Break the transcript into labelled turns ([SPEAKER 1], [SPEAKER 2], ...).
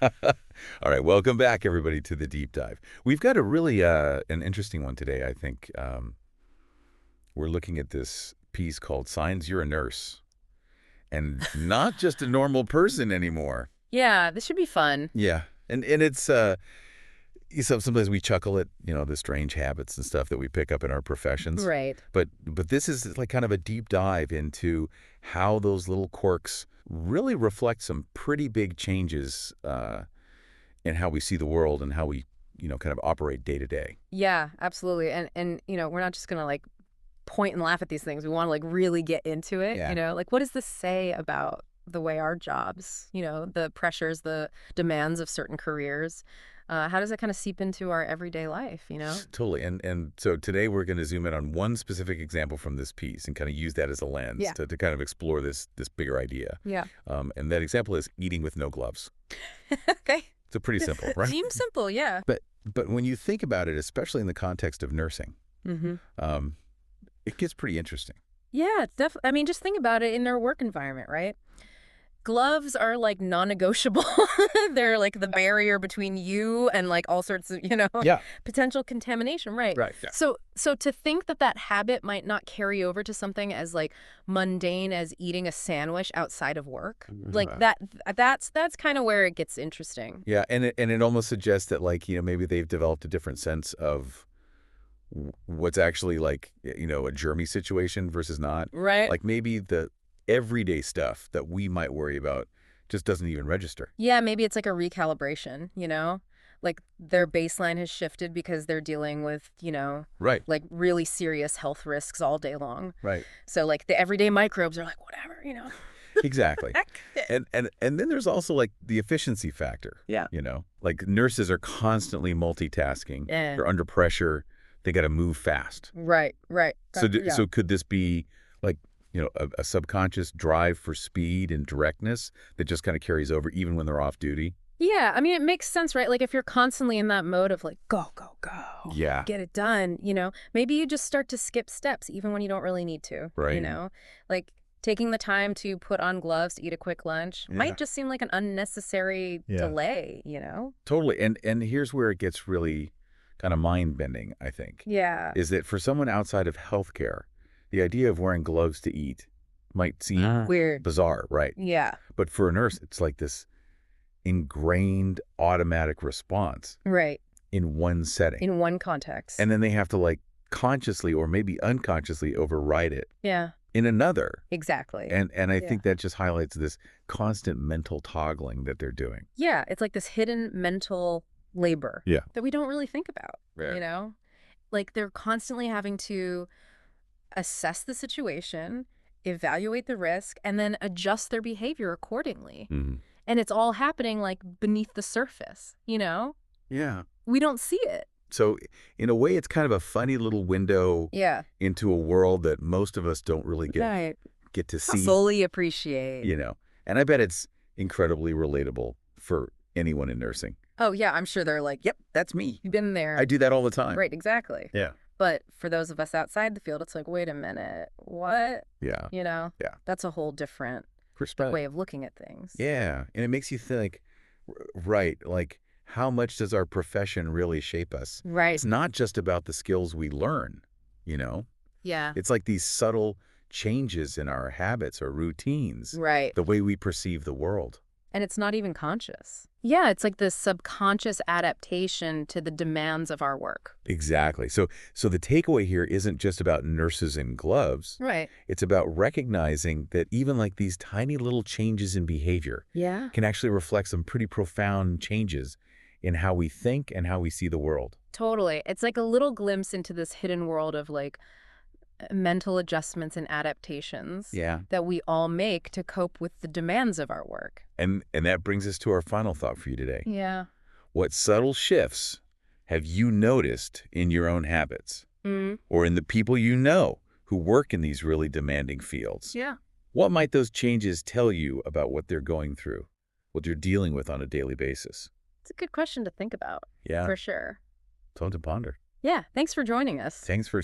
[SPEAKER 1] All right, welcome back, everybody, to the deep dive. We've got a really an interesting one today, I think. We're looking at this piece called Signs You're a Nurse, and not just a normal person anymore.
[SPEAKER 2] Yeah, this should be fun.
[SPEAKER 1] Yeah, and it's sometimes we chuckle at, the strange habits and stuff that we pick up in our professions.
[SPEAKER 2] Right.
[SPEAKER 1] But this is like kind of a deep dive into how those little quirks really reflect some pretty big changes in how we see the world and how we, kind of operate day to day.
[SPEAKER 2] Yeah, absolutely. And we're not just gonna like point and laugh at these things. We want to like really get into it,
[SPEAKER 1] Yeah.
[SPEAKER 2] Like what does this say about the way our jobs, the pressures, the demands of certain careers, how does it kind of seep into our everyday life?
[SPEAKER 1] Totally. And so today we're going to zoom in on one specific example from this piece and kind of use that as a lens
[SPEAKER 2] Yeah.
[SPEAKER 1] to kind of explore this bigger idea.
[SPEAKER 2] Yeah.
[SPEAKER 1] And that example is eating with no gloves.
[SPEAKER 2] Okay.
[SPEAKER 1] So pretty simple, right?
[SPEAKER 2] Seems simple, yeah.
[SPEAKER 1] But when you think about it, especially in the context of nursing,
[SPEAKER 2] Mm-hmm.
[SPEAKER 1] um, it gets pretty interesting.
[SPEAKER 2] Yeah, it's definitely. I mean, just think about it in their work environment, right? Gloves are like non-negotiable. They're like the barrier between you and like all sorts of,
[SPEAKER 1] Yeah.
[SPEAKER 2] potential contamination, right?
[SPEAKER 1] Right. Yeah.
[SPEAKER 2] So to think that that habit might not carry over to something as like mundane as eating a sandwich outside of work, like that's kind of where it gets interesting.
[SPEAKER 1] Yeah, and it almost suggests that, like, maybe they've developed a different sense of what's actually like, a germy situation versus not.
[SPEAKER 2] Right.
[SPEAKER 1] Like maybe the everyday stuff that we might worry about just doesn't even register.
[SPEAKER 2] Yeah, maybe it's like a recalibration. Like their baseline has shifted because they're dealing with,
[SPEAKER 1] Right.
[SPEAKER 2] like really serious health risks all day long.
[SPEAKER 1] Right.
[SPEAKER 2] So like the everyday microbes are like, whatever.
[SPEAKER 1] Exactly.
[SPEAKER 2] Heck.
[SPEAKER 1] And then there's also like the efficiency factor.
[SPEAKER 2] Yeah.
[SPEAKER 1] Like nurses are constantly multitasking.
[SPEAKER 2] Yeah.
[SPEAKER 1] They're under pressure. They got to move fast.
[SPEAKER 2] Right. Yeah.
[SPEAKER 1] So could this be like, a subconscious drive for speed and directness that just kind of carries over even when they're off duty?
[SPEAKER 2] Yeah, I mean, it makes sense, right? Like if you're constantly in that mode of like, go, go, go,
[SPEAKER 1] Yeah.
[SPEAKER 2] get it done, maybe you just start to skip steps even when you don't really need to,
[SPEAKER 1] Right.
[SPEAKER 2] Like taking the time to put on gloves to eat a quick lunch
[SPEAKER 1] Yeah.
[SPEAKER 2] might just seem like an unnecessary delay.
[SPEAKER 1] Totally. And here's where it gets really kind of mind-bending, I think.
[SPEAKER 2] Yeah.
[SPEAKER 1] Is that for someone outside of healthcare, the idea of wearing gloves to eat might seem
[SPEAKER 2] Weird.
[SPEAKER 1] bizarre, right?
[SPEAKER 2] Yeah.
[SPEAKER 1] But for a nurse, it's like this ingrained automatic response
[SPEAKER 2] Right.
[SPEAKER 1] in one setting.
[SPEAKER 2] In one context.
[SPEAKER 1] And then they have to like consciously or maybe unconsciously override it
[SPEAKER 2] yeah.
[SPEAKER 1] in another.
[SPEAKER 2] Exactly.
[SPEAKER 1] And I think that just highlights this constant mental toggling that they're doing.
[SPEAKER 2] Yeah, it's like this hidden mental labor
[SPEAKER 1] Yeah.
[SPEAKER 2] that we don't really think about,
[SPEAKER 1] Right.
[SPEAKER 2] Like they're constantly having to assess the situation, evaluate the risk, and then adjust their behavior accordingly.
[SPEAKER 1] Mm-hmm.
[SPEAKER 2] And it's all happening like beneath the surface,
[SPEAKER 1] Yeah.
[SPEAKER 2] We don't see it.
[SPEAKER 1] So in a way, it's kind of a funny little window
[SPEAKER 2] Yeah.
[SPEAKER 1] into a world that most of us don't really get to see.
[SPEAKER 2] Fully appreciate.
[SPEAKER 1] And I bet it's incredibly relatable for anyone in nursing.
[SPEAKER 2] Oh, yeah, I'm sure they're like,
[SPEAKER 1] Yep, that's me.
[SPEAKER 2] you've been there.
[SPEAKER 1] I do that all the time.
[SPEAKER 2] Right, exactly.
[SPEAKER 1] Yeah.
[SPEAKER 2] But for those of us outside the field, it's like, wait a minute, what?
[SPEAKER 1] Yeah.
[SPEAKER 2] Yeah. That's a whole different
[SPEAKER 1] Perspective.
[SPEAKER 2] way of looking at things.
[SPEAKER 1] Yeah. And it makes you think, right, like how much does our profession really shape us?
[SPEAKER 2] Right.
[SPEAKER 1] It's not just about the skills we learn,
[SPEAKER 2] Yeah.
[SPEAKER 1] It's like these subtle changes in our habits or routines,
[SPEAKER 2] Right.
[SPEAKER 1] the way we perceive the world.
[SPEAKER 2] And it's not even conscious. Yeah, it's like this subconscious adaptation to the demands of our work.
[SPEAKER 1] Exactly. So the takeaway here isn't just about nurses in gloves.
[SPEAKER 2] Right.
[SPEAKER 1] It's about recognizing that even like these tiny little changes in behavior
[SPEAKER 2] Yeah.
[SPEAKER 1] can actually reflect some pretty profound changes in how we think and how we see the world.
[SPEAKER 2] Totally. It's like a little glimpse into this hidden world of like mental adjustments and adaptations
[SPEAKER 1] Yeah.
[SPEAKER 2] that we all make to cope with the demands of our work.
[SPEAKER 1] And that brings us to our final thought for you today.
[SPEAKER 2] Yeah.
[SPEAKER 1] What subtle shifts have you noticed in your own habits or in the people you know who work in these really demanding fields?
[SPEAKER 2] Yeah.
[SPEAKER 1] What might those changes tell you about what they're going through, what they're dealing with on a daily basis?
[SPEAKER 2] It's a good question to think about.
[SPEAKER 1] Yeah.
[SPEAKER 2] For sure.
[SPEAKER 1] Something to ponder.
[SPEAKER 2] Yeah. Thanks for joining us.
[SPEAKER 1] Thanks for